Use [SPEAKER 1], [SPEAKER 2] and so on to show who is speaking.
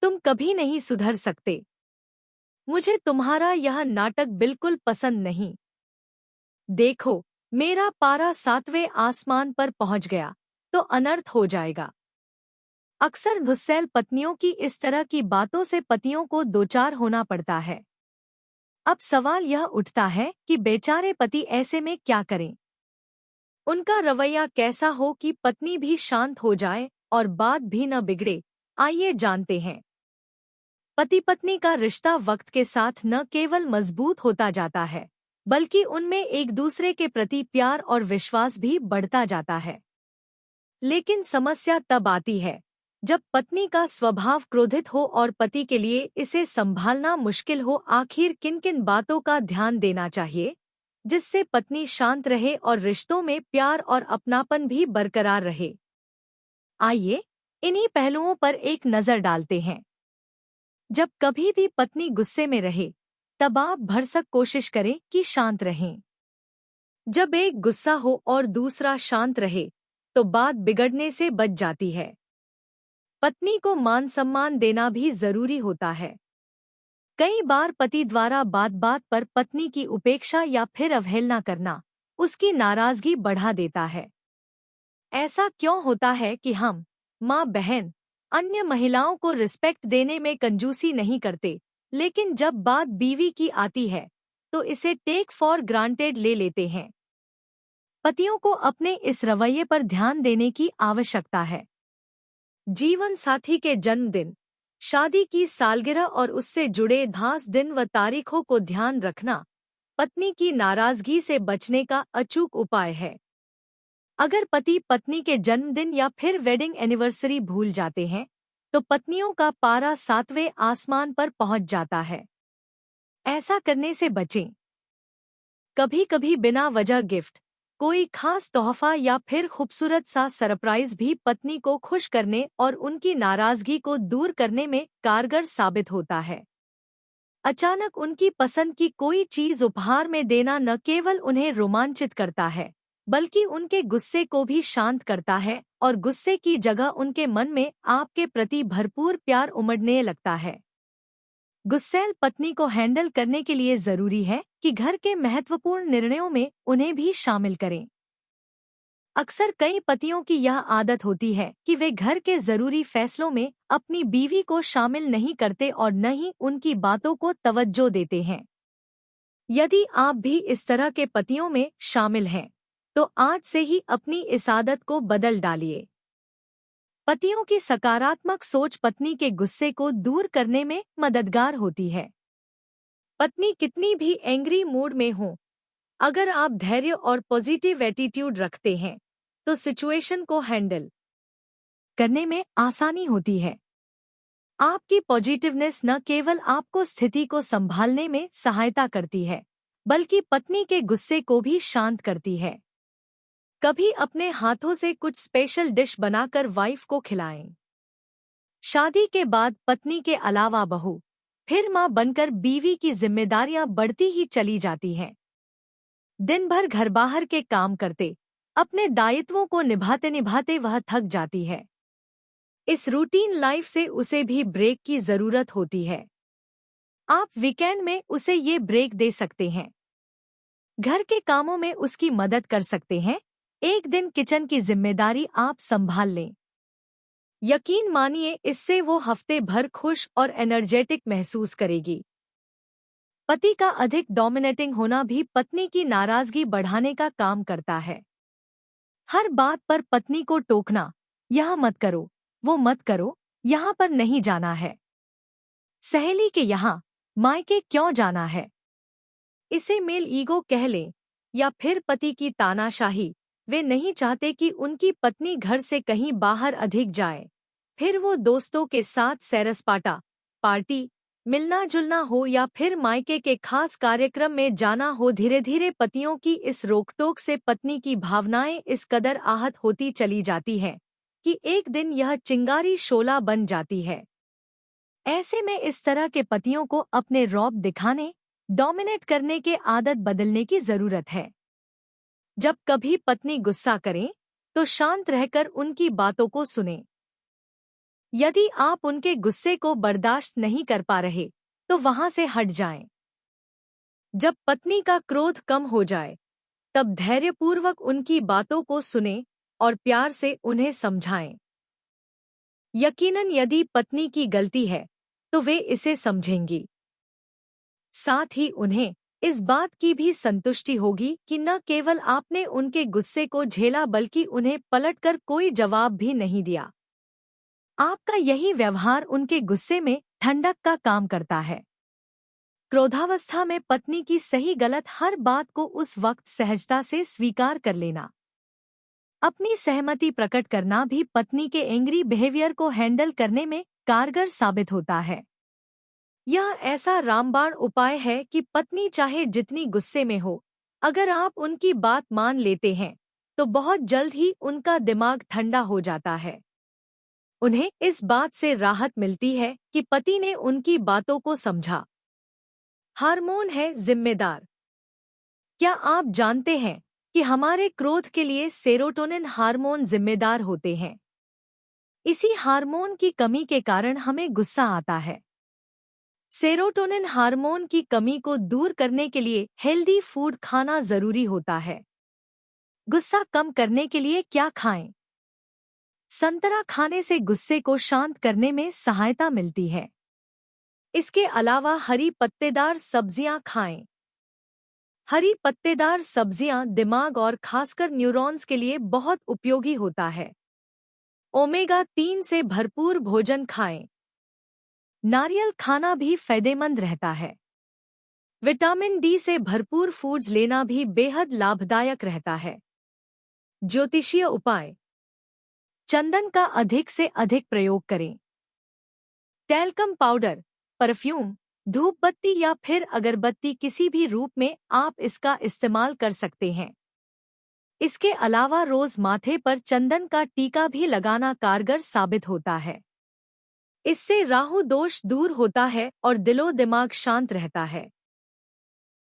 [SPEAKER 1] तुम कभी नहीं सुधर सकते। मुझे तुम्हारा यह नाटक बिल्कुल पसंद नहीं। देखो, मेरा पारा 7वें आसमान पर पहुंच गया तो अनर्थ हो जाएगा। अक्सर गुस्सैल पत्नियों की इस तरह की बातों से पतियों को दोचार होना पड़ता है। अब सवाल यह उठता है कि बेचारे पति ऐसे में क्या करें। उनका रवैया कैसा हो कि पत्नी भी शांत हो जाए और बात भी न बिगड़े, आइए जानते हैं। पति पत्नी का रिश्ता वक्त के साथ न केवल मजबूत होता जाता है, बल्कि उनमें एक दूसरे के प्रति प्यार और विश्वास भी बढ़ता जाता है। लेकिन समस्या तब आती है जब पत्नी का स्वभाव क्रोधित हो और पति के लिए इसे संभालना मुश्किल हो। आखिर किन किन बातों का ध्यान देना चाहिए जिससे पत्नी शांत रहे और रिश्तों में प्यार और अपनापन भी बरकरार रहे? आइए इन्हीं पहलुओं पर एक नजर डालते हैं। जब कभी भी पत्नी गुस्से में रहे, तब आप भरसक कोशिश करें कि शांत रहें। जब एक गुस्सा हो और दूसरा शांत रहे, तो बात बिगड़ने से बच जाती है। पत्नी को मान सम्मान देना भी जरूरी होता है। कई बार पति द्वारा बात बात पर पत्नी की उपेक्षा या फिर अवहेलना करना उसकी नाराजगी बढ़ा देता है। ऐसा क्यों होता है कि हम माँ बहन अन्य महिलाओं को रिस्पेक्ट देने में कंजूसी नहीं करते, लेकिन जब बात बीवी की आती है तो इसे टेक फॉर ग्रांटेड ले लेते हैं। पतियों को अपने इस रवैये पर ध्यान देने की आवश्यकता है। जीवन साथी के जन्मदिन, शादी की सालगिरह और उससे जुड़े खास दिन व तारीखों को ध्यान रखना पत्नी की नाराजगी से बचने का अचूक उपाय है। अगर पति पत्नी के जन्मदिन या फिर वेडिंग एनिवर्सरी भूल जाते हैं, तो पत्नियों का पारा 7वें आसमान पर पहुंच जाता है। ऐसा करने से बचें। कभी कभी बिना वजह गिफ्ट, कोई खास तोहफा या फिर खूबसूरत सा सरप्राइज भी पत्नी को खुश करने और उनकी नाराजगी को दूर करने में कारगर साबित होता है। अचानक उनकी पसंद की कोई चीज उपहार में देना न केवल उन्हें रोमांचित करता है, बल्कि उनके गुस्से को भी शांत करता है और गुस्से की जगह उनके मन में आपके प्रति भरपूर प्यार उमड़ने लगता है। गुस्सैल पत्नी को हैंडल करने के लिए जरूरी है कि घर के महत्वपूर्ण निर्णयों में उन्हें भी शामिल करें। अक्सर कई पतियों की यह आदत होती है कि वे घर के जरूरी फैसलों में अपनी बीवी को शामिल नहीं करते और न ही उनकी बातों को तवज्जो देते हैं। यदि आप भी इस तरह के पतियों में शामिल हैं, तो आज से ही अपनी इस आदत को बदल डालिए। पतियों की सकारात्मक सोच पत्नी के गुस्से को दूर करने में मददगार होती है। पत्नी कितनी भी एंग्री मूड में हो, अगर आप धैर्य और पॉजिटिव एटीट्यूड रखते हैं, तो सिचुएशन को हैंडल करने में आसानी होती है। आपकी पॉजिटिवनेस न केवल आपको स्थिति को संभालने में सहायता करती है, बल्कि पत्नी के गुस्से को भी शांत करती है। कभी अपने हाथों से कुछ स्पेशल डिश बनाकर वाइफ को खिलाएं। शादी के बाद पत्नी के अलावा बहू, फिर मां बनकर बीवी की जिम्मेदारियां बढ़ती ही चली जाती हैं। दिन भर घर बाहर के काम करते, अपने दायित्वों को निभाते निभाते वह थक जाती है। इस रूटीन लाइफ से उसे भी ब्रेक की जरूरत होती है। आप वीकेंड में उसे ये ब्रेक दे सकते हैं। घर के कामों में उसकी मदद कर सकते हैं। एक दिन किचन की जिम्मेदारी आप संभाल लें। यकीन मानिए, इससे वो हफ्ते भर खुश और एनर्जेटिक महसूस करेगी। पति का अधिक डोमिनेटिंग होना भी पत्नी की नाराजगी बढ़ाने का काम करता है। हर बात पर पत्नी को टोकना, यह मत करो, वो मत करो, यहाँ पर नहीं जाना है, सहेली के यहाँ मायके क्यों जाना है, इसे मेल ईगो कह लें, या फिर पति की तानाशाही। वे नहीं चाहते कि उनकी पत्नी घर से कहीं बाहर अधिक जाए। फिर वो दोस्तों के साथ सैर-सपाटा, पार्टी, मिलना जुलना हो या फिर मायके के खास कार्यक्रम में जाना हो, धीरे धीरे पतियों की इस रोकटोक से पत्नी की भावनाएं इस कदर आहत होती चली जाती हैं कि एक दिन यह चिंगारी शोला बन जाती है। ऐसे में इस तरह के पतियों को अपने रौब दिखाने, डोमिनेट करने के आदत बदलने की जरूरत है। जब कभी पत्नी गुस्सा करें, तो शांत रहकर उनकी बातों को सुनें। यदि आप उनके गुस्से को बर्दाश्त नहीं कर पा रहे तो वहां से हट जाएं। जब पत्नी का क्रोध कम हो जाए तब धैर्यपूर्वक उनकी बातों को सुनें और प्यार से उन्हें समझाएं। यकीनन यदि पत्नी की गलती है तो वे इसे समझेंगी। साथ ही उन्हें इस बात की भी संतुष्टि होगी कि न केवल आपने उनके गुस्से को झेला बल्कि उन्हें पलटकर कोई जवाब भी नहीं दिया। आपका यही व्यवहार उनके गुस्से में ठंडक का काम करता है। क्रोधावस्था में पत्नी की सही गलत हर बात को उस वक्त सहजता से स्वीकार कर लेना, अपनी सहमति प्रकट करना भी पत्नी के एंग्री बिहेवियर को हैंडल करने में कारगर साबित होता है। यह ऐसा रामबाण उपाय है कि पत्नी चाहे जितनी गुस्से में हो, अगर आप उनकी बात मान लेते हैं तो बहुत जल्द ही उनका दिमाग ठंडा हो जाता है। उन्हें इस बात से राहत मिलती है कि पति ने उनकी बातों को समझा। हार्मोन है जिम्मेदार। क्या आप जानते हैं कि हमारे क्रोध के लिए सेरोटोनिन हार्मोन जिम्मेदार होते हैं? इसी हार्मोन की कमी के कारण हमें गुस्सा आता है। सेरोटोनिन हार्मोन की कमी को दूर करने के लिए हेल्दी फूड खाना जरूरी होता है। गुस्सा कम करने के लिए क्या खाएं? संतरा खाने से गुस्से को शांत करने में सहायता मिलती है। इसके अलावा हरी पत्तेदार सब्जियां खाएं। हरी पत्तेदार सब्जियां दिमाग और खासकर न्यूरॉन्स के लिए बहुत उपयोगी होता है। ओमेगा-3 से भरपूर भोजन खाएं। नारियल खाना भी फायदेमंद रहता है। विटामिन डी से भरपूर फूड्स लेना भी बेहद लाभदायक रहता है। ज्योतिषीय उपाय: चंदन का अधिक से अधिक प्रयोग करें। टैल्कम पाउडर, परफ्यूम, धूपबत्ती या फिर अगरबत्ती किसी भी रूप में आप इसका इस्तेमाल कर सकते हैं। इसके अलावा रोज माथे पर चंदन का टीका भी लगाना कारगर साबित होता है। इससे राहु दोष दूर होता है और दिलो दिमाग शांत रहता है।